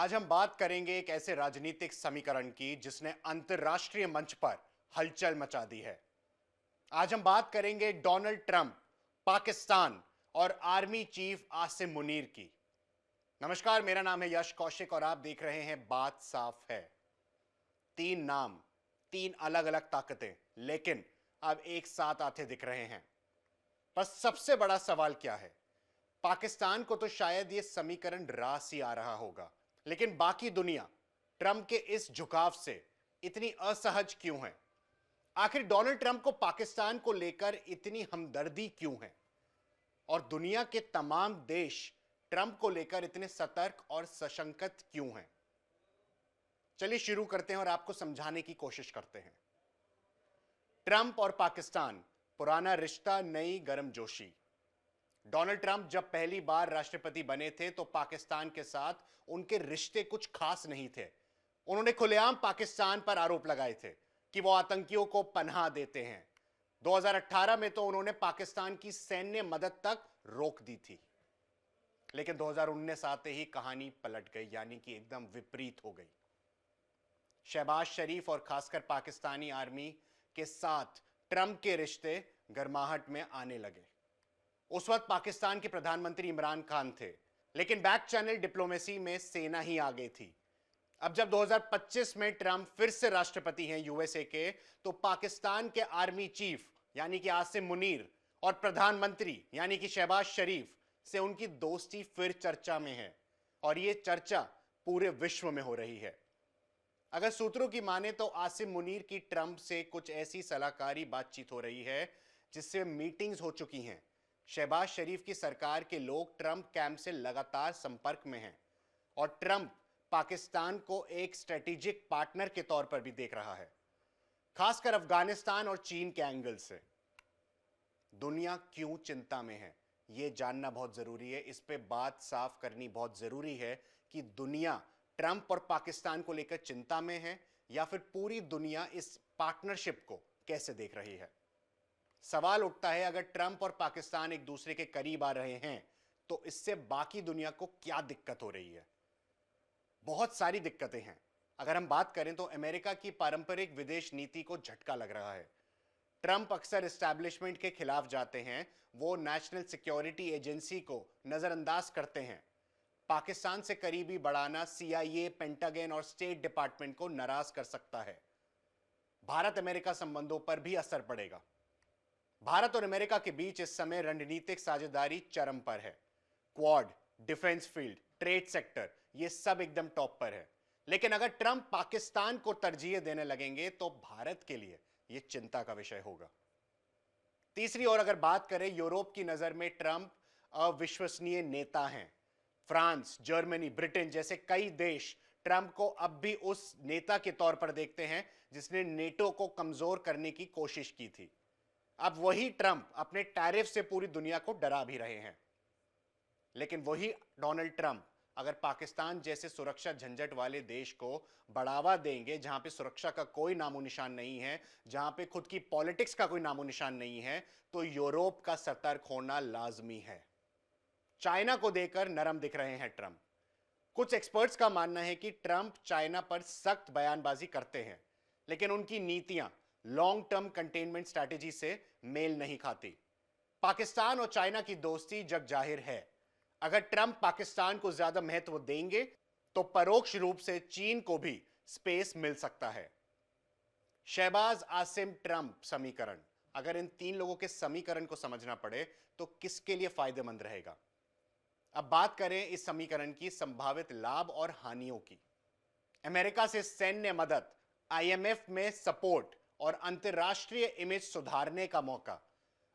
आज हम बात करेंगे एक ऐसे राजनीतिक समीकरण की जिसने अंतर्राष्ट्रीय मंच पर हलचल मचा दी है। आज हम बात करेंगे डोनाल्ड ट्रंप, पाकिस्तान और आर्मी चीफ आसिम मुनीर की। नमस्कार, मेरा नाम है यश कौशिक और आप देख रहे हैं बात साफ है। तीन नाम, तीन अलग अलग ताकतें, लेकिन अब एक साथ आते दिख रहे हैं। पर सबसे बड़ा सवाल क्या है? पाकिस्तान को तो शायद यह समीकरण रास ही आ रहा होगा, लेकिन बाकी दुनिया ट्रंप के इस झुकाव से इतनी असहज क्यों है? आखिर डोनाल्ड ट्रंप को पाकिस्तान को लेकर इतनी हमदर्दी क्यों है? और दुनिया के तमाम देश ट्रंप को लेकर इतने सतर्क और सशंकित क्यों हैं? चलिए शुरू करते हैं और आपको समझाने की कोशिश करते हैं। ट्रंप और पाकिस्तान, पुराना रिश्ता, नई गर्मजोशी। डोनाल्ड ट्रंप जब पहली बार राष्ट्रपति बने थे तो पाकिस्तान के साथ उनके रिश्ते कुछ खास नहीं थे। उन्होंने खुलेआम पाकिस्तान पर आरोप लगाए थे कि वो आतंकियों को पनाह देते हैं। 2018 में तो उन्होंने पाकिस्तान की सैन्य मदद तक रोक दी थी। लेकिन 2019 आते ही कहानी पलट गई, यानी कि एकदम विपरीत हो गई। शहबाज शरीफ और खासकर पाकिस्तानी आर्मी के साथ ट्रंप के रिश्ते गर्माहट में आने लगे। उस वक्त पाकिस्तान के प्रधानमंत्री इमरान खान थे, लेकिन बैक चैनल डिप्लोमेसी में सेना ही आ गई थी। अब जब 2025 में ट्रंप फिर से राष्ट्रपति हैं यूएसए के, तो पाकिस्तान के आर्मी चीफ यानी कि आसिम मुनीर और प्रधानमंत्री यानी कि शहबाज शरीफ से उनकी दोस्ती फिर चर्चा में है, और यह चर्चा पूरे विश्व में हो रही है। अगर सूत्रों की माने तो आसिम मुनीर की ट्रंप से कुछ ऐसी सलाहकारी बातचीत हो रही है जिससे मीटिंग्स हो चुकी हैं। शहबाज शरीफ की सरकार के लोग ट्रंप कैंप से लगातार संपर्क में हैं, और ट्रंप पाकिस्तान को एक स्ट्रेटेजिक पार्टनर के तौर पर भी देख रहा है, खासकर अफगानिस्तान और चीन के एंगल से। दुनिया क्यों चिंता में है, यह जानना बहुत जरूरी है। इस पे बात साफ करनी बहुत जरूरी है कि दुनिया ट्रंप और पाकिस्तान को लेकर चिंता में है, या फिर पूरी दुनिया इस पार्टनरशिप को कैसे देख रही है। सवाल उठता है, अगर ट्रंप और पाकिस्तान एक दूसरे के करीब आ रहे हैं तो इससे बाकी दुनिया को क्या दिक्कत हो रही है? बहुत सारी दिक्कतें हैं। अगर हम बात करें तो अमेरिका की पारंपरिक विदेश नीति को झटका लग रहा है। ट्रंप अक्सर एस्टैब्लिशमेंट के खिलाफ जाते हैं, वो नेशनल सिक्योरिटी एजेंसी को नजरअंदाज करते हैं। पाकिस्तान से करीबी बढ़ाना सीआईए, पेंटागन और स्टेट डिपार्टमेंट को नाराज कर सकता है। भारत अमेरिका संबंधों पर भी असर पड़ेगा। भारत और अमेरिका के बीच इस समय रणनीतिक साझेदारी चरम पर है। Quad, defence field, trade sector, ये सब एकदम टॉप पर है। लेकिन अगर ट्रंप पाकिस्तान को तरजीह देने लगेंगे तो भारत के लिए यह चिंता का विषय होगा। तीसरी ओर अगर बात करें, यूरोप की नजर में ट्रंप अविश्वसनीय नेता हैं। फ्रांस, जर्मनी, ब्रिटेन जैसे कई देश ट्रंप को अब भी उस नेता के तौर पर देखते हैं जिसने नेटो को कमजोर करने की कोशिश की थी। अब वही ट्रंप अपने टैरिफ से पूरी दुनिया को डरा भी रहे हैं। लेकिन वही डोनाल्ड ट्रंप अगर पाकिस्तान जैसे सुरक्षा झंझट वाले देश को बढ़ावा देंगे, जहां पे सुरक्षा का कोई नामो निशान नहीं है, जहां पे खुद की पॉलिटिक्स का कोई नामो निशान नहीं है, तो यूरोप का सतर्क होना लाजमी है। चाइना को देकर नरम दिख रहे हैं ट्रंप। कुछ एक्सपर्ट्स का मानना है कि ट्रंप चाइना पर सख्त बयानबाजी करते हैं, लेकिन उनकी नीतियां लॉन्ग टर्म कंटेनमेंट स्ट्रैटेजी से मेल नहीं खाती। पाकिस्तान और चाइना की दोस्ती जग जाहिर है। अगर ट्रंप पाकिस्तान को ज्यादा महत्व देंगे तो परोक्ष रूप से चीन को भी स्पेस मिल सकता है। शहबाज, आसिम, ट्रंप समीकरण, अगर इन तीन लोगों के समीकरण को समझना पड़े तो किसके लिए फायदेमंद रहेगा? अब बात करें इस समीकरण की संभावित लाभ और हानियों की। अमेरिका से सैन्य मदद, आईएमएफ में सपोर्ट और अंतर्राष्ट्रीय इमेज सुधारने का मौका।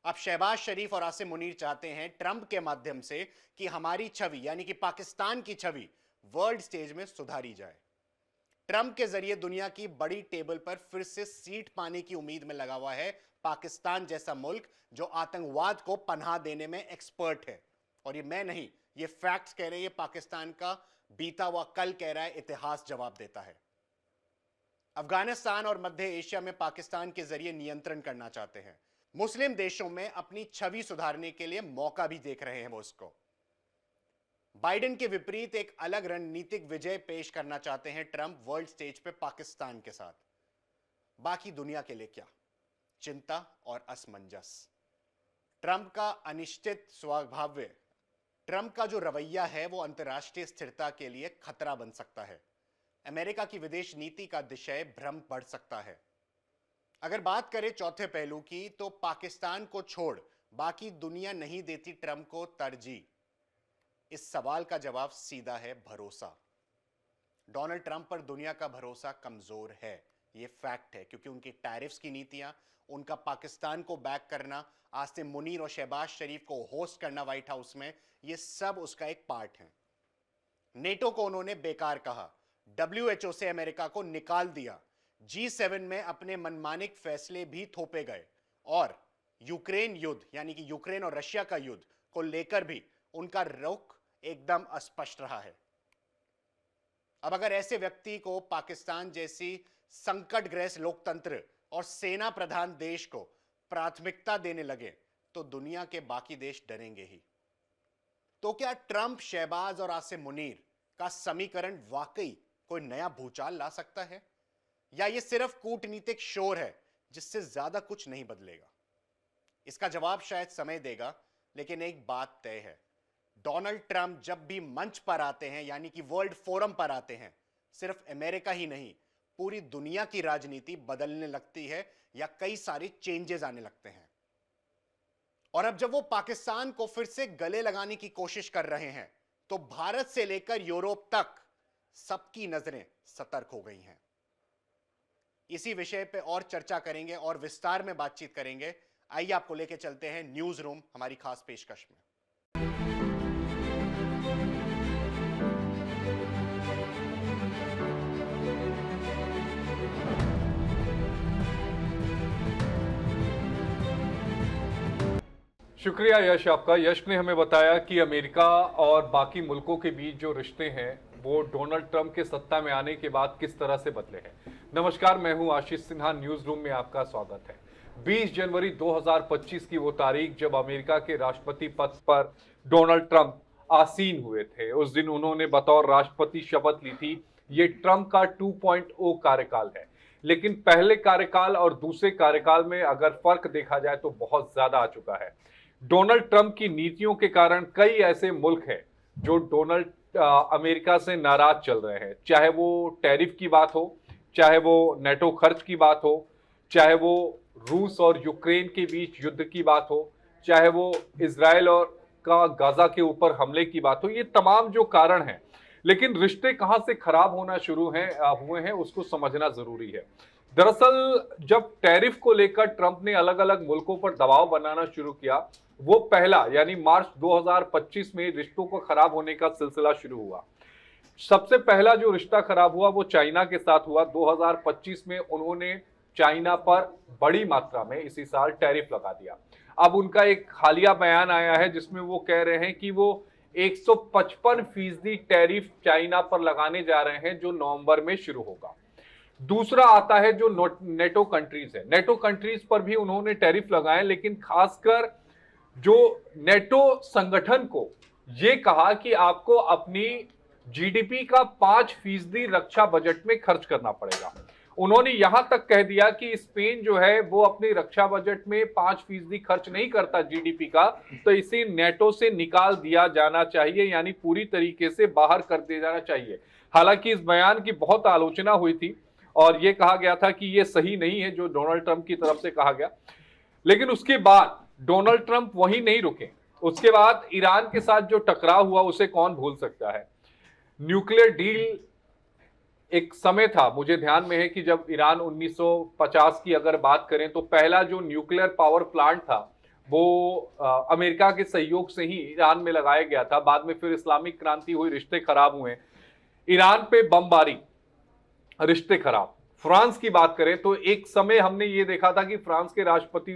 अब शहबाज शरीफ और आसिम मुनीर चाहते हैं ट्रंप के माध्यम से कि हमारी छवि यानी कि पाकिस्तान की छवि वर्ल्ड स्टेज में सुधारी जाए। ट्रंप के जरिए दुनिया की बड़ी टेबल पर फिर से सीट पाने की उम्मीद में लगा हुआ है पाकिस्तान जैसा मुल्क, जो आतंकवाद को पनाह देने में एक्सपर्ट है। और ये मैं नहीं, ये फैक्ट्स कह रहे हैं, ये पाकिस्तान का बीता हुआ कल कह रहा है, इतिहास जवाब देता है। अफगानिस्तान और मध्य एशिया में पाकिस्तान के जरिए नियंत्रण करना चाहते हैं। मुस्लिम देशों में अपनी छवि सुधारने के लिए मौका भी देख रहे हैं वो इसको। बाइडेन के विपरीत एक अलग रणनीतिक विजय पेश करना चाहते हैं ट्रंप वर्ल्ड स्टेज पे पाकिस्तान के साथ। बाकी दुनिया के लिए क्या? चिंता और असमंजस। ट्रंप का अनिश्चित स्वभाव, ट्रंप का जो रवैया है वो अंतर्राष्ट्रीय स्थिरता के लिए खतरा बन सकता है। अमेरिका की विदेश नीति का दिशा भ्रम बढ़ सकता है। अगर बात करें चौथे पहलू की, तो पाकिस्तान को छोड़ बाकी दुनिया नहीं देती ट्रंप को तरजीह। इस सवाल का जवाब सीधा है, भरोसा। डोनाल्ड ट्रंप पर दुनिया का भरोसा कमजोर है, यह फैक्ट है, क्योंकि उनकी टैरिफ्स की नीतियां, उनका पाकिस्तान को बैक करना, आसिम मुनीर और शहबाज शरीफ को होस्ट करना व्हाइट हाउस में, यह सब उसका एक पार्ट है। नेटो को उन्होंने बेकार कहा, डब्ल्यूएचओ से अमेरिका को निकाल दिया, G7 में अपने मनमानिक फैसले भी थोपे गए, और यूक्रेन युद्ध यानी कि यूक्रेन और रशिया का युद्ध को लेकर भी उनका रुख एकदम अस्पष्ट रहा है। अब अगर ऐसे व्यक्ति को पाकिस्तान जैसी संकटग्रस्त लोकतंत्र और सेना प्रधान देश को प्राथमिकता देने लगे तो दुनिया के बाकी देश डरेंगे ही। तो क्या ट्रंप, शहबाज और आसिम मुनीर का समीकरण वाकई कोई नया भूचाल ला सकता है, या यह सिर्फ कूटनीतिक शोर है जिससे ज्यादा कुछ नहीं बदलेगा? इसका जवाब शायद समय देगा, लेकिन एक बात तय है, डोनाल्ड ट्रंप जब भी मंच पर आते हैं, यानी कि वर्ल्ड फोरम पर आते हैं, सिर्फ अमेरिका ही नहीं, पूरी दुनिया की राजनीति बदलने लगती है या कई सारे चेंजेस आने लगते हैं। और अब जब वो पाकिस्तान को फिर से गले लगाने की कोशिश कर रहे हैं, तो भारत से लेकर यूरोप तक सबकी नजरें सतर्क हो गई हैं। इसी विषय पे और चर्चा करेंगे और विस्तार में बातचीत करेंगे। आइए आपको लेके चलते हैं न्यूज रूम, हमारी खास पेशकश में। शुक्रिया यश आपका। यश ने हमें बताया कि अमेरिका और बाकी मुल्कों के बीच जो रिश्ते हैं वो डोनाल्ड ट्रंप के सत्ता में आने के बाद किस तरह से बदले हैं। नमस्कार, मैं हूं आशीष सिन्हा, न्यूज रूम में आपका स्वागत है। 20 जनवरी 2025 की वो तारीख जब अमेरिका के राष्ट्रपति पद पर डोनाल्ड ट्रंप आसीन हुए थे। उस दिन उन्होंने बतौर राष्ट्रपति शपथ ली थी। ये ट्रंप का 2.0 कार्यकाल है, लेकिन पहले कार्यकाल और दूसरे कार्यकाल में अगर फर्क देखा जाए तो बहुत ज्यादा आ चुका है। डोनाल्ड ट्रंप की नीतियों के कारण कई ऐसे मुल्क हैं जो अमेरिका से नाराज चल रहे हैं, चाहे वो टैरिफ की बात हो, चाहे वो नेटो खर्च की बात हो, चाहे वो रूस और यूक्रेन के बीच युद्ध की बात हो, चाहे वो इजराइल और का गाजा के ऊपर हमले की बात हो। ये तमाम जो कारण हैं, लेकिन रिश्ते कहां से खराब होना शुरू हुए हैं उसको समझना जरूरी है। दरअसल जब टैरिफ को लेकर ट्रंप ने अलग अलग मुल्कों पर दबाव बनाना शुरू किया, वो पहला यानी मार्च 2025 में रिश्तों को खराब होने का सिलसिला शुरू हुआ। सबसे पहला जो रिश्ता खराब हुआ वो चाइना के साथ हुआ। 2025 में उन्होंने चाइना पर बड़ी मात्रा में इसी साल टैरिफ लगा दिया। अब उनका एक हालिया बयान आया है जिसमें वो कह रहे हैं कि वो 155% टैरिफ चाइना पर लगाने जा रहे हैं, जो नवंबर में शुरू होगा। दूसरा आता है जो नेटो कंट्रीज है। नेटो कंट्रीज पर भी उन्होंने टैरिफ लगाए, लेकिन खासकर जो नेटो संगठन को ये कहा कि आपको अपनी जीडीपी का 5% रक्षा बजट में खर्च करना पड़ेगा। उन्होंने यहां तक कह दिया कि स्पेन जो है वो अपनी रक्षा बजट में 5% खर्च नहीं करता जीडीपी का, तो इसे नेटो से निकाल दिया जाना चाहिए, यानी पूरी तरीके से बाहर कर दिया जाना चाहिए। हालांकि इस बयान की बहुत आलोचना हुई थी और यह कहा गया था कि यह सही नहीं है जो डोनाल्ड ट्रंप की तरफ से कहा गया। लेकिन उसके बाद डोनाल्ड ट्रंप वहीं नहीं रुके। उसके बाद ईरान के साथ जो टकराव हुआ उसे कौन भूल सकता है। न्यूक्लियर डील एक समय था, मुझे ध्यान में है कि जब ईरान 1950 की अगर बात करें तो पहला जो न्यूक्लियर पावर प्लांट था वो अमेरिका के सहयोग से ही ईरान में लगाया गया था। बाद में फिर इस्लामिक क्रांति हुई, रिश्ते खराब हुए, ईरान पे बमबारी, रिश्ते खराब। फ्रांस की बात करें तो एक समय हमने ये देखा था कि फ्रांस के राष्ट्रपति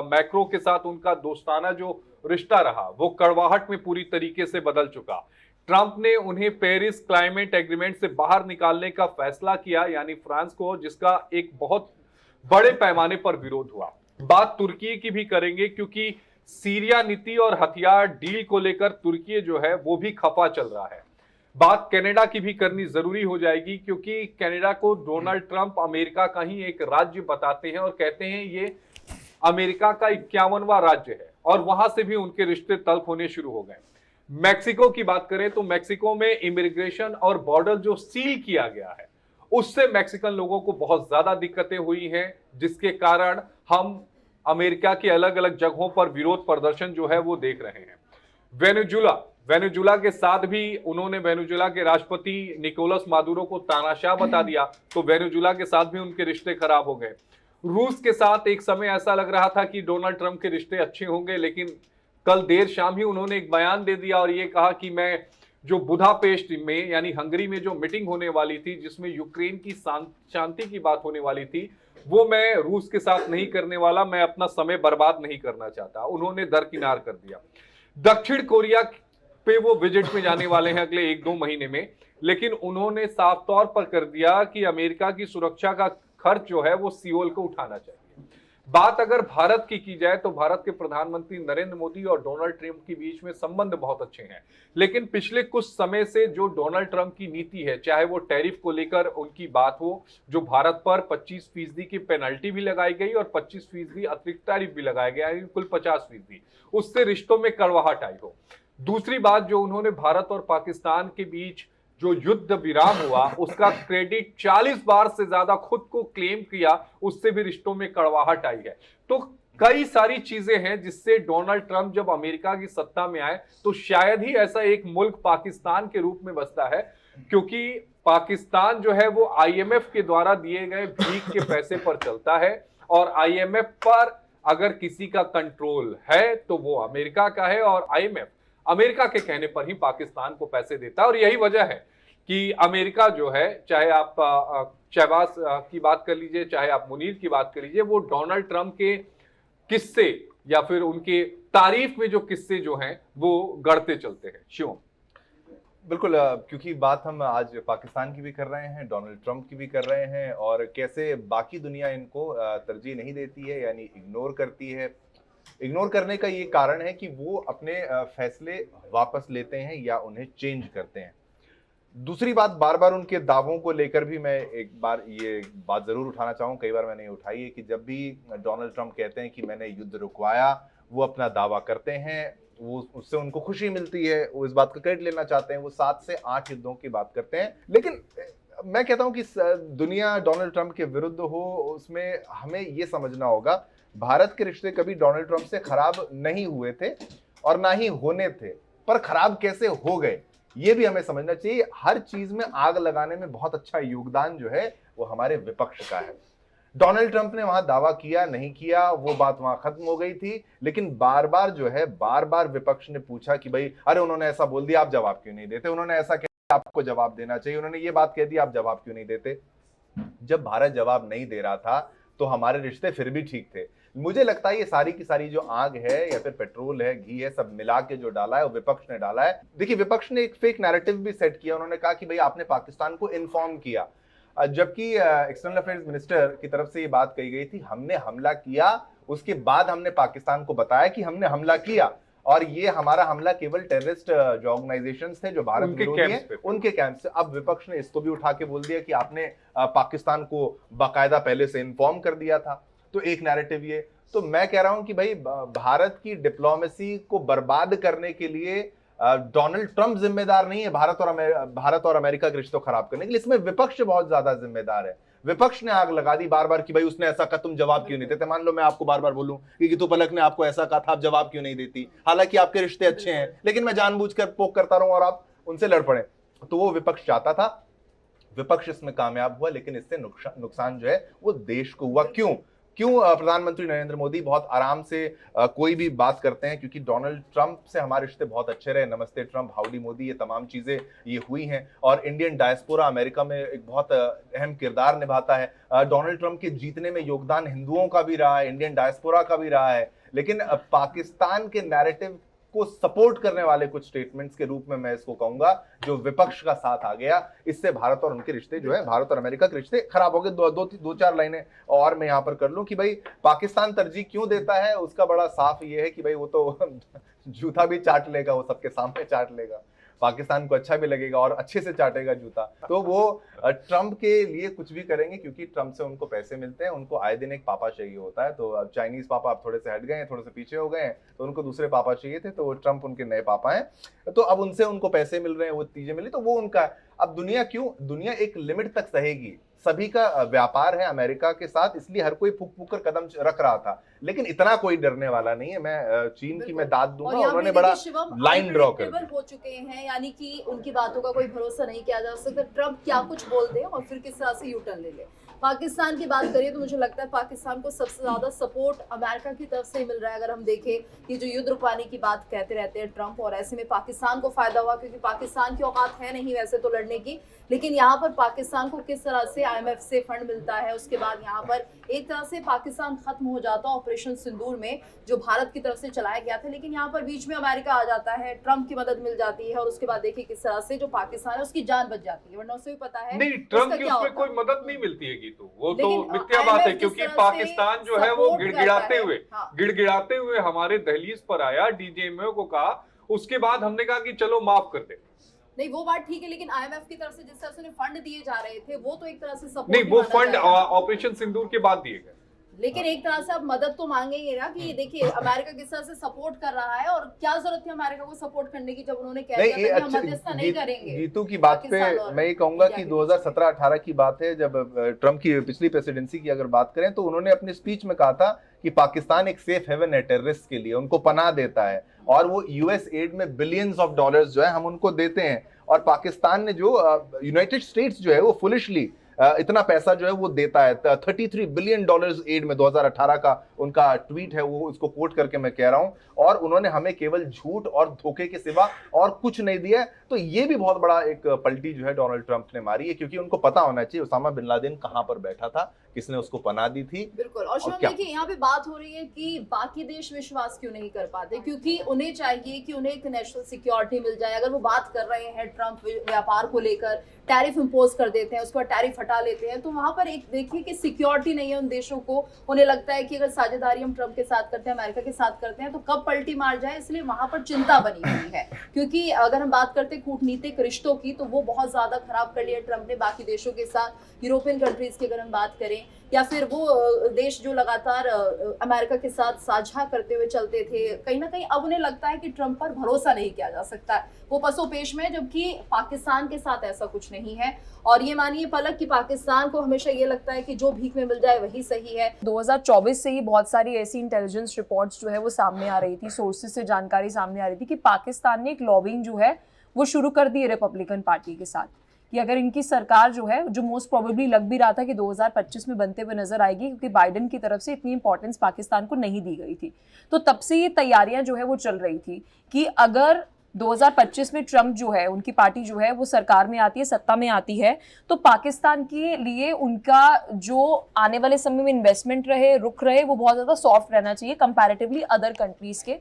मैक्रो के साथ उनका दोस्ताना जो रिश्ता रहा वो कड़वाहट में पूरी तरीके से बदल चुका। ट्रंप ने उन्हें पेरिस क्लाइमेट एग्रीमेंट से बाहर निकालने का फैसला किया, यानी फ्रांस को, जिसका एक बहुत बड़े पैमाने पर विरोध हुआ। बात तुर्की की भी करेंगे क्योंकि सीरिया नीति और हथियार डील को लेकर तुर्की जो है वो भी खफा चल रहा है। बात कनाडा की भी करनी जरूरी हो जाएगी, क्योंकि कनाडा को डोनाल्ड ट्रंप अमेरिका का ही एक राज्य बताते हैं और कहते हैं ये अमेरिका का 51वां राज्य है, और वहां से भी उनके रिश्ते तल्ख होने शुरू हो गए। मैक्सिको की बात करें तो मैक्सिको में इमिग्रेशन और बॉर्डर जो सील किया गया है उससे मैक्सिकन लोगों को बहुत ज्यादा दिक्कतें हुई हैं, जिसके कारण हम अमेरिका की अलग अलग जगहों पर विरोध प्रदर्शन जो है वो देख रहे हैं। वेनेजुला के साथ भी उन्होंने वेनेजुला के राष्ट्रपति निकोलस मादुरो को तानाशाह बता दिया, तो वेनेजुला के साथ भी उनके रिश्ते खराब हो गए। रूस के साथ एक समय ऐसा लग रहा था कि डोनाल्ड ट्रंप के रिश्ते अच्छे होंगे, लेकिन कल देर शाम ही उन्होंने एक बयान दे दिया और ये कहा कि मैं जो बुदापेस्ट में यानी हंगरी में जो मीटिंग होने वाली थी जिसमें यूक्रेन की शांति की बात होने वाली थी, वो मैं रूस के साथ नहीं करने वाला, मैं अपना समय बर्बाद नहीं करना चाहता। उन्होंने दरकिनार कर दिया। दक्षिण कोरिया पे वो विजिट में जाने वाले हैं अगले 1-2 महीने में, लेकिन उन्होंने साफ तौर पर कर दिया कि अमेरिका की सुरक्षा का खर्च जो है वो सियोल को उठाना चाहिए। बात अगर भारत की जाए तो भारत के प्रधानमंत्री नरेंद्र मोदी और डोनाल्ड ट्रंप के बीच में संबंध बहुत अच्छे हैं, लेकिन पिछले कुछ समय से जो डोनाल्ड ट्रंप की नीति है, चाहे वो टैरिफ को लेकर उनकी बात हो, जो भारत पर 25% की पेनल्टी भी लगाई गई और 25% अतिरिक्त टैरिफ भी लगाया गया, कुल 50%, उससे रिश्तों में कड़वाहट आई हो। दूसरी बात, जो उन्होंने भारत और पाकिस्तान के बीच जो युद्ध विराम हुआ उसका क्रेडिट 40 बार से ज्यादा खुद को क्लेम किया, उससे भी रिश्तों में कड़वाहट आई है। तो कई सारी चीजें हैं जिससे डोनाल्ड ट्रंप जब अमेरिका की सत्ता में आए तो शायद ही ऐसा एक मुल्क पाकिस्तान के रूप में बसता है, क्योंकि पाकिस्तान जो है वो आईएमएफ के द्वारा दिए गए भीख के पैसे पर चलता है, और आईएमएफ पर अगर किसी का कंट्रोल है तो वो अमेरिका का है, और आईएमएफ अमेरिका के कहने पर ही पाकिस्तान को पैसे देता है। और यही वजह है कि अमेरिका जो है, चाहे आप शहबाज की बात कर लीजिए, चाहे आप मुनीर की बात कर लीजिए, वो डोनाल्ड ट्रंप के किस्से या फिर उनके तारीफ में जो किस्से जो हैं वो गढ़ते चलते हैं। शिवम, बिल्कुल, क्योंकि बात हम आज पाकिस्तान की भी कर रहे हैं, डोनाल्ड ट्रंप की भी कर रहे हैं, और कैसे बाकी दुनिया इनको तरजीह नहीं देती है, यानी इग्नोर करती है। इग्नोर करने का ये कारण है कि वो अपने फैसले वापस लेते हैं या उन्हें चेंज करते हैं। दूसरी बात, बार बार उनके दावों को लेकर भी मैं एक बार ये बात जरूर उठाना चाहूँ, कई बार मैंने उठाई है कि जब भी डोनाल्ड ट्रंप कहते हैं कि मैंने युद्ध रुकवाया, वो अपना दावा करते हैं, वो उससे उनको खुशी मिलती है, वो इस बात का क्रेडिट लेना चाहते हैं, वो 7 से 8 युद्धों की बात करते हैं। लेकिन मैं कहता हूं कि दुनिया डोनाल्ड ट्रंप के विरुद्ध हो, उसमें हमें ये समझना होगा, भारत के रिश्ते कभी डोनाल्ड ट्रंप से खराब नहीं हुए थे और ना ही होने थे, पर खराब कैसे हो गए ये भी हमें समझना चाहिए। हर चीज में आग लगाने में बहुत अच्छा योगदान जो है वो हमारे विपक्ष का है। डोनाल्ड ट्रंप ने वहां दावा किया नहीं किया, वो बात वहां खत्म हो गई थी, लेकिन बार बार जो है, बार बार विपक्ष ने पूछा कि भाई अरे उन्होंने ऐसा बोल दिया, आप जवाब क्यों नहीं देते, उन्होंने ऐसा कह दिया, आपको जवाब देना चाहिए, उन्होंने ये बात कह दी, आप जवाब क्यों नहीं देते। जब भारत जवाब नहीं दे रहा था तो हमारे रिश्ते फिर भी ठीक थे। मुझे लगता है ये सारी की सारी जो आग है या फिर पेट्रोल है, घी है, सब मिला के जो डाला है वो विपक्ष ने डाला है। देखिए, विपक्ष ने एक फेक नैरेटिव भी सेट किया। उन्होंने कहा कि भाई आपने पाकिस्तान को इन्फॉर्म किया, जबकि एक्सटर्नल अफेयर्स मिनिस्टर की तरफ से ये बात कही गई थी हमने हमला किया, उसके बाद हमने पाकिस्तान को बताया कि हमने हमला किया, और ये हमारा हमला केवल टेररिस्ट जो ऑर्गेनाइजेशंस थे जो भारत विरोधी हैं उनके कैंप से। अब विपक्ष ने इसको भी उठा के बोल दिया कि आपने पाकिस्तान को बाकायदा पहले से इन्फॉर्म कर दिया था। तो एक नैरेटिव ये। तो मैं कह रहा हूं कि भाई भारत की डिप्लोमेसी को बर्बाद करने के लिए डोनाल्ड ट्रंप जिम्मेदार नहीं है भारत और अमेरिका के रिश्तों खराब करने के लिए, इसमें विपक्ष बहुत ज्यादा जिम्मेदार है। विपक्ष ने आग लगा दी बार बार कि भाई उसने ऐसा कहा, तुम जवाब क्यों नहीं देते। मान लो मैं आपको बार बार बोलूं कि गितू पलक ने आपको ऐसा कहा था, आप जवाब क्यों नहीं देती, हालांकि आपके रिश्ते अच्छे हैं, लेकिन मैं जानबूझकर पोक करता रहूं और आप उनसे लड़ पड़े। तो वो विपक्ष चाहता था, विपक्ष इसमें कामयाब हुआ, लेकिन इससे नुकसान जो है वो देश को हुआ। क्यों प्रधानमंत्री नरेंद्र मोदी बहुत आराम से कोई भी बात करते हैं, क्योंकि डोनाल्ड ट्रंप से हमारे रिश्ते बहुत अच्छे रहे। नमस्ते ट्रंप, हाउडी मोदी, ये तमाम चीजें ये हुई हैं, और इंडियन डायस्पोरा अमेरिका में एक बहुत अहम किरदार निभाता है। डोनाल्ड ट्रंप के जीतने में योगदान हिंदुओं का भी रहा है, इंडियन डायस्पोरा का भी रहा है। लेकिन पाकिस्तान के नैरेटिव को सपोर्ट करने वाले कुछ स्टेटमेंट्स के रूप में मैं इसको कहूंगा, जो विपक्ष का साथ आ गया। इससे भारत और उनके रिश्ते जो है, भारत और अमेरिका के रिश्ते खराब हो गए। दो चार लाइनें और मैं यहां पर कर लूं कि भाई पाकिस्तान तरजीह क्यों देता है, उसका बड़ा साफ ये है कि भाई वो तो जूता भी चाट लेगा, वो सबके सामने चाट लेगा, पाकिस्तान को अच्छा भी लगेगा और अच्छे से चाटेगा जूता। तो वो ट्रंप के लिए कुछ भी करेंगे, क्योंकि ट्रंप से उनको पैसे मिलते हैं, उनको आए दिन एक पापा चाहिए होता है। तो अब चाइनीज पापा अब थोड़े से हट गए हैं, थोड़े से पीछे हो गए हैं, तो उनको दूसरे पापा चाहिए थे, तो वो ट्रंप उनके नए पापा हैं। तो अब उनसे उनको पैसे मिल रहे हैं, वो चीजें मिली, तो वो उनका है। अब दुनिया एक लिमिट तक सहेगी। सभी का व्यापार है अमेरिका के साथ, इसलिए हर कोई फूक फूक कर कदम रख रहा था, लेकिन इतना कोई डरने वाला नहीं है। मैं चीन की मैं दाद दूंगा, उन्होंने बड़ा लाइन ड्रॉ कर दी। हो चुके हैं, यानी कि उनकी बातों का कोई भरोसा नहीं किया जा सकता। ट्रंप क्या कुछ बोल दे और फिर किस तरह से यू टर्न ले ले। पाकिस्तान की बात करिए तो मुझे लगता है पाकिस्तान को सबसे ज्यादा सपोर्ट अमेरिका की तरफ से मिल रहा है। अगर हम देखें कि जो युद्ध रुकवाने की बात कहते रहते हैं ट्रंप, और ऐसे में पाकिस्तान को फायदा हुआ, क्योंकि पाकिस्तान की औकात है नहीं वैसे तो लड़ने की, लेकिन यहाँ पर पाकिस्तान को किस तरह से IMF से फंड मिलता है। उसके बाद यहाँ पर एक तरह से पाकिस्तान खत्म हो जाता ऑपरेशन सिंदूर में, जो भारत की तरफ से चलाया गया था, लेकिन यहाँ पर बीच में अमेरिका आ जाता है, ट्रंप की मदद मिल जाती है, और उसके बाद देखिए किस तरह से जो पाकिस्तान है उसकी जान बच जाती है। वरना उसे भी पता है नहीं, ट्रंप की उसमें कोई मदद नहीं मिलती है गीतू, वो तो मिथ्या बात है। क्योंकि पाकिस्तान जो है वो गिड़गिड़ाते हुए हमारे दहलीज पर आया, डीजीएमओ को कहा, उसके बाद हमने कहा कि चलो माफ कर दे। नहीं, वो बात ठीक है, लेकिन IMF की तरफ से जिस तरह से उन्हें फंड दिए जा रहे थे, वो तो एक तरह से सपोर्ट नहीं, वो फंड ऑपरेशन सिंदूर के बाद दिए गए, लेकिन एक तरह से आप मदद तो मांगेंगे ना कि देखिए अमेरिका किस तरह से सपोर्ट कर रहा है, और क्या जरूरत थी अमेरिका को सपोर्ट करने की जब उन्होंने कह दिया था कि हम मध्यस्थता नहीं करेंगे। जीतू की बात पे मैं ये कहूंगा कि 2017-18 की बात है, जब ट्रंप की पिछली प्रेसिडेंसी की अगर बात करें, तो उन्होंने अपनी स्पीच में कहा था कि पाकिस्तान एक सेफ हेवन है टेररिस्ट के लिए, उनको पनाह देता है, और वो US एड में बिलियंस ऑफ डॉलर्स जो है हम उनको देते हैं। और पाकिस्तान ने जो यूनाइटेड स्टेट्स जो है वो फुलिशली इतना पैसा जो है वो देता है, $33 बिलियन एड में 2018 का उनका ट्वीट है, वो उसको कोट करके मैं कह रहा हूं, और उन्होंने हमें केवल झूठ और धोखे के सिवा और कुछ नहीं दिया। तो ये भी बहुत बड़ा एक पलटी जो है डोनाल्ड ट्रंप ने मारी है, क्योंकि उनको पता होना चाहिए उसामा बिन लादेन कहां पर बैठा था, किसने उसको पनाह दी थी। बिल्कुल। और शुभम देखिए, यहाँ पे बात हो रही है कि बाकी देश विश्वास क्यों नहीं कर पाते, क्योंकि उन्हें चाहिए कि उन्हें एक नेशनल सिक्योरिटी मिल जाए। अगर वो बात कर रहे हैं ट्रंप व्यापार को लेकर, टैरिफ इंपोज कर देते हैं, उसके बाद टैरिफ हटा लेते हैं, तो वहां पर एक देखिए कि सिक्योरिटी नहीं है उन देशों को। उन्हें लगता है कि अगर साझेदारी हम ट्रंप के साथ करते हैं, अमेरिका के साथ करते हैं, तो कब पलटी मार जाए, इसलिए वहां पर चिंता बनी हुई है। क्योंकि अगर हम बात करते हैं कूटनीतिक रिश्तों की, तो वो बहुत ज्यादा खराब कर लिया ट्रंप ने बाकी देशों के साथ। यूरोपियन कंट्रीज की अगर हम बात करें, या फिर वो देश जो लगातार अमेरिका के साथ साझा करते हुए चलते थे, कहीं ना कहीं अब उन्हें लगता है कि ट्रंप पर भरोसा नहीं किया जा सकता है, वो पसोपेश में, जबकि पाकिस्तान के साथ ऐसा कुछ नहीं है। और ये मानिए पलक कि पाकिस्तान को हमेशा ये लगता है कि जो भीख में मिल जाए वही सही है। 2024 से ही बहुत सारी ऐसी इंटेलिजेंस रिपोर्ट्स जो है वो सामने आ रही थी, सोर्सेज से जानकारी सामने आ रही थी कि पाकिस्तान ने एक लॉबिंग जो है वो शुरू कर दी है रिपब्लिकन पार्टी के साथ, कि अगर इनकी सरकार जो है, जो मोस्ट प्रोबेबली लग भी रहा था कि 2025 में बनते हुए नजर आएगी, क्योंकि बाइडेन की तरफ से इतनी इंपॉर्टेंस पाकिस्तान को नहीं दी गई थी, तो तब से ये तैयारियां जो है वो चल रही थी कि अगर 2025 में ट्रंप जो है, उनकी पार्टी जो है वो सरकार में आती है, सत्ता में आती है, तो पाकिस्तान के लिए उनका जो आने वाले समय में इन्वेस्टमेंट रहे, रुख रहे, वो बहुत ज़्यादा सॉफ्ट रहना चाहिए कंपैरेटिवली अदर कंट्रीज के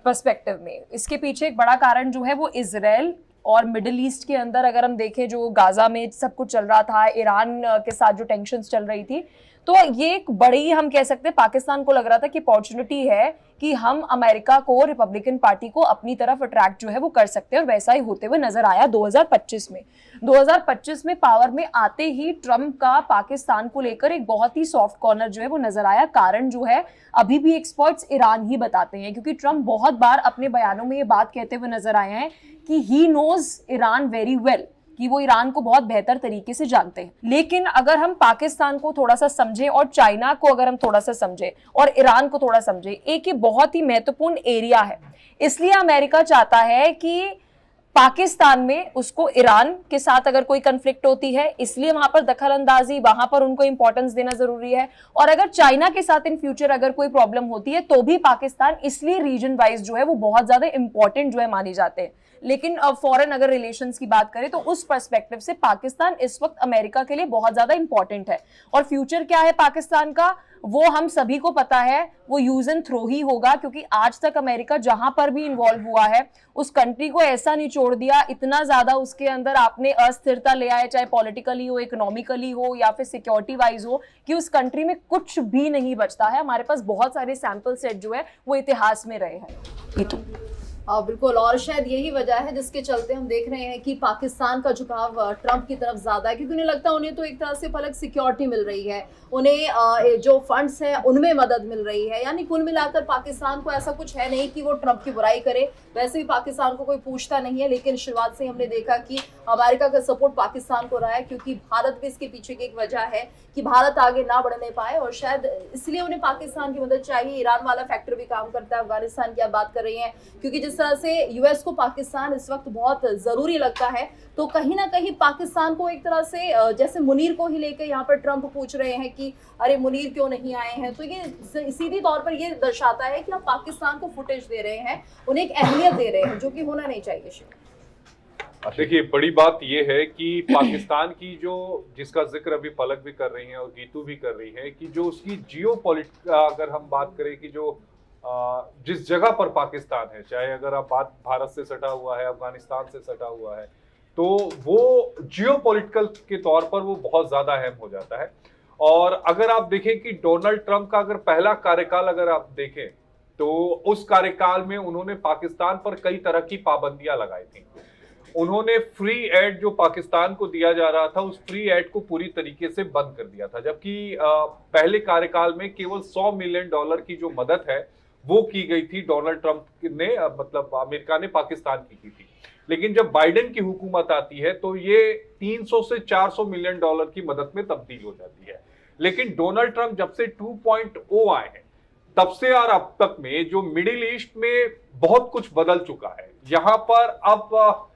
पर्सपेक्टिव में। इसके पीछे एक बड़ा कारण जो है वो इजराइल और मिडिल ईस्ट के अंदर, अगर हम देखें जो गाजा में सब कुछ चल रहा था, ईरान के साथ जो टेंशन्स चल रही थी, तो ये एक बड़ी, हम कह सकते हैं पाकिस्तान को लग रहा था कि अपॉर्चुनिटी है कि हम अमेरिका को, रिपब्लिकन पार्टी को अपनी तरफ अट्रैक्ट जो है वो कर सकते हैं, और वैसा ही होते हुए नजर आया 2025 में। 2025 में पावर में आते ही ट्रंप का पाकिस्तान को लेकर एक बहुत ही सॉफ्ट कॉर्नर जो है वो नजर आया। कारण जो है अभी भी एक्सपर्ट्स ईरान ही बताते हैं, क्योंकि ट्रंप बहुत बार अपने बयानों में ये बात कहते हुए नजर आए हैं कि he knows Iran very well, कि वो ईरान को बहुत बेहतर तरीके से जानते हैं। लेकिन अगर हम पाकिस्तान को थोड़ा सा समझें और चाइना को अगर हम थोड़ा सा समझें और ईरान को थोड़ा समझें, एक ये बहुत ही महत्वपूर्ण एरिया है। इसलिए अमेरिका चाहता है कि पाकिस्तान में उसको ईरान के साथ अगर कोई कंफ्लिक्ट होती है, इसलिए वहां पर दखल अंदाजी, वहां पर उनको इंपॉर्टेंस देना जरूरी है। और अगर चाइना के साथ इन फ्यूचर अगर कोई प्रॉब्लम होती है तो भी पाकिस्तान इसलिए रीजन वाइज जो है वो बहुत ज्यादा इंपॉर्टेंट जो है माने जाते हैं। लेकिन फॉरेन अगर रिलेशंस की बात करें तो उस पर्सपेक्टिव से पाकिस्तान इस वक्त अमेरिका के लिए बहुत ज्यादा इंपॉर्टेंट है। और फ्यूचर क्या है पाकिस्तान का, वो हम सभी को पता है वो यूज एंड थ्रो ही होगा, क्योंकि आज तक अमेरिका जहां पर भी इन्वॉल्व हुआ है उस कंट्री को ऐसा निचोड़ दिया, इतना ज्यादा उसके अंदर आपने अस्थिरता ले आया, चाहे पॉलिटिकली हो, इकोनॉमिकली हो या फिर सिक्योरिटी वाइज हो, कि उस कंट्री में कुछ भी नहीं बचता है। हमारे पास बहुत सारे सैंपल सेट जो है वो इतिहास में रहे हैं। ये तो बिल्कुल, और शायद यही वजह है जिसके चलते हम देख रहे हैं कि पाकिस्तान का झुकाव ट्रंप की तरफ ज्यादा है, क्योंकि उन्हें लगता है उन्हें तो एक तरह से पलक सिक्योरिटी मिल रही है, उन्हें जो फंड्स है उनमें मदद मिल रही है। यानी कुल मिलाकर पाकिस्तान को ऐसा कुछ है नहीं कि वो ट्रंप की बुराई करे, वैसे भी पाकिस्तान को कोई पूछता नहीं है, लेकिन शुरुआत से हमने देखा कि अमेरिका का सपोर्ट पाकिस्तान को रहा है, क्योंकि भारत भी इसके पीछे की एक वजह है कि भारत आगे ना बढ़ने पाए, और शायद इसलिए उन्हें पाकिस्तान की मदद चाहिए। ईरान वाला फैक्टर भी काम करता है, अफगानिस्तान की आप बात कर रही हैं, क्योंकि जिस तरह से यूएस को पाकिस्तान इस वक्त बहुत जरूरी लगता है, तो कहीं ना कहीं पाकिस्तान को एक तरह से जैसे मुनीर को ही लेकर यहाँ पर ट्रंप पूछ रहे हैं कि अरे मुनीर क्यों नहीं आए हैं, तो ये सीधी तौर पर ये दर्शाता है कि आप पाकिस्तान को फुटेज दे रहे हैं, उन्हें एक अहमियत दे रहे हैं, जो कि होना नहीं चाहिए। देखिए, बड़ी बात यह है कि पाकिस्तान की जिसका जिक्र अभी पलक भी कर रही है और गीतू भी कर रही है, कि जो उसकी जियोपॉलिटिक्स अगर हम बात करें कि जो जिस जगह पर पाकिस्तान है, चाहे अगर आप बात भारत से सटा हुआ है, अफगानिस्तान से सटा हुआ है, तो वो जियोपॉलिटिकल के तौर पर वो बहुत ज्यादा अहम हो जाता है। और अगर आप देखें कि डोनाल्ड ट्रंप का अगर पहला कार्यकाल अगर आप देखें, तो उस कार्यकाल में उन्होंने पाकिस्तान पर कई तरह की पाबंदियां लगाई थी। उन्होंने फ्री एड जो पाकिस्तान को दिया जा रहा था, उस फ्री एड को पूरी तरीके से बंद कर दिया था, जबकि पहले कार्यकाल में केवल $100 मिलियन की जो मदद है वो की गई थी, डोनाल्ड ट्रंप ने मतलब अमेरिका ने पाकिस्तान की थी। लेकिन जब बाइडेन की हुकूमत आती है तो ये 300 से $400 मिलियन की मदद में तब्दील हो जाती है। लेकिन डोनाल्ड ट्रंप जब से 2.0 आए हैं, तब से और अब तक में जो मिडिल ईस्ट में बहुत कुछ बदल चुका है। यहाँ पर अब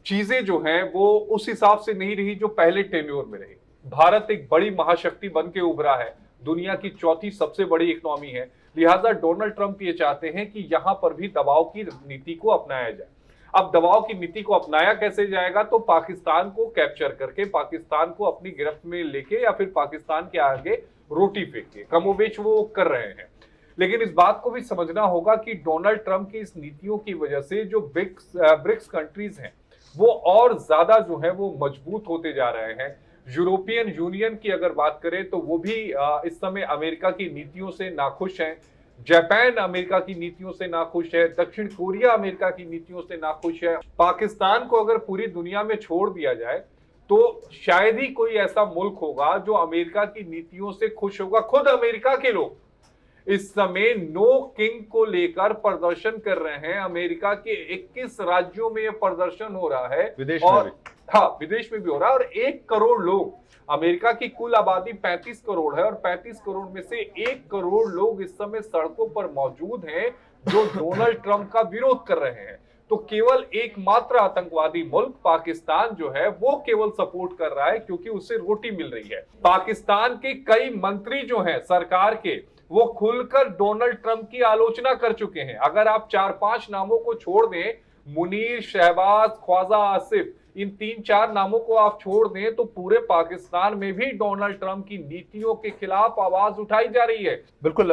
चीजें जो हैं वो उस हिसाब से नहीं रही जो पहले टेन्योर में रही। भारत एक बड़ी महाशक्ति बन के उभरा है, दुनिया की चौथी सबसे बड़ी इकोनॉमी है, लिहाजा डोनाल्ड ट्रंप ये चाहते हैं कि यहां पर भी दबाव की नीति को अपनाया जाए। अब दबाव की नीति को अपनाया कैसे जाएगा, तो पाकिस्तान को कैप्चर करके, पाकिस्तान को अपनी गिरफ्त में लेके, या फिर पाकिस्तान के आगे रोटी फेंक के, कमोबेश वो कर रहे हैं। लेकिन इस बात को भी समझना होगा कि डोनाल्ड ट्रंप की इस नीतियों की वजह से जो ब्रिक्स कंट्रीज हैं वो और ज्यादा जो है वो मजबूत होते जा रहे हैं। यूरोपियन यूनियन की अगर बात करें तो वो भी इस समय अमेरिका की नीतियों से नाखुश हैं। जापान अमेरिका की नीतियों से नाखुश है, दक्षिण कोरिया अमेरिका की नीतियों से नाखुश है। पाकिस्तान को अगर पूरी दुनिया में छोड़ दिया जाए तो शायद ही कोई ऐसा मुल्क होगा जो अमेरिका की नीतियों से खुश होगा। खुद अमेरिका के लोग इस समय नो किंग को लेकर प्रदर्शन कर रहे हैं। अमेरिका के 21 राज्यों में यह प्रदर्शन हो रहा है, विदेश और में भी। हाँ, विदेश में भी हो रहा है। और 1 करोड़ लोग, अमेरिका की कुल आबादी 35 करोड़ है, और 35 करोड़ में से 1 करोड़ लोग इस समय सड़कों पर मौजूद हैं जो डोनाल्ड ट्रंप का विरोध कर रहे हैं। तो केवल एकमात्र आतंकवादी मुल्क पाकिस्तान जो है वो केवल सपोर्ट कर रहा है क्योंकि उससे रोटी मिल रही है। पाकिस्तान के कई मंत्री जो हैं सरकार के, वो खुलकर डोनाल्ड ट्रंप की आलोचना कर चुके हैं। अगर आप 4-5 नामों को छोड़ दें, मुनीर, शहबाज, ख्वाजा आसिफ, इन 3-4 नामों को आप छोड़ दें, तो पूरे पाकिस्तान में भी डोनाल्ड ट्रंप की नीतियों के खिलाफ आवाज उठाई जा रही है। बिल्कुल,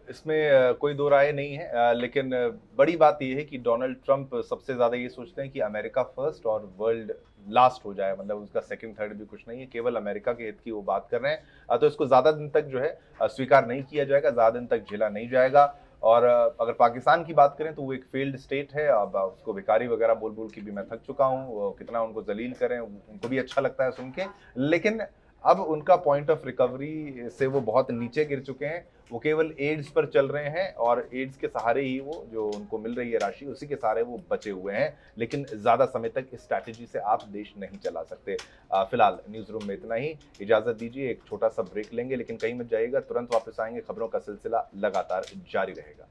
इसमें कोई दो राय नहीं है, लेकिन बड़ी बात यह है कि डोनाल्ड ट्रंप सबसे ज्यादा ये सोचते हैं कि अमेरिका फर्स्ट और वर्ल्ड लास्ट हो जाए, मतलब उसका सेकंड थर्ड भी कुछ नहीं है, केवल अमेरिका के हित की वो बात कर रहे हैं। तो इसको ज्यादा दिन तक जो है स्वीकार नहीं किया जाएगा, ज्यादा दिन तक झेला नहीं जाएगा। और अगर पाकिस्तान की बात करें तो वो एक फेल्ड स्टेट है। अब उसको भिखारी वगैरह बोल बोल के भी मैं थक चुका हूँ, कितना उनको जलील करें, उनको भी अच्छा लगता है सुन के। लेकिन अब उनका पॉइंट ऑफ रिकवरी से वो बहुत नीचे गिर चुके हैं। वो केवल एड्स पर चल रहे हैं, और एड्स के सहारे ही वो जो उनको मिल रही है राशि, उसी के सहारे वो बचे हुए हैं। लेकिन ज़्यादा समय तक इस स्ट्रैटेजी से आप देश नहीं चला सकते। फिलहाल न्यूज़ रूम में इतना ही, इजाज़त दीजिए, एक छोटा सा ब्रेक लेंगे, लेकिन कहीं मत जाइएगा, तुरंत वापस आएंगे। खबरों का सिलसिला लगातार जारी रहेगा।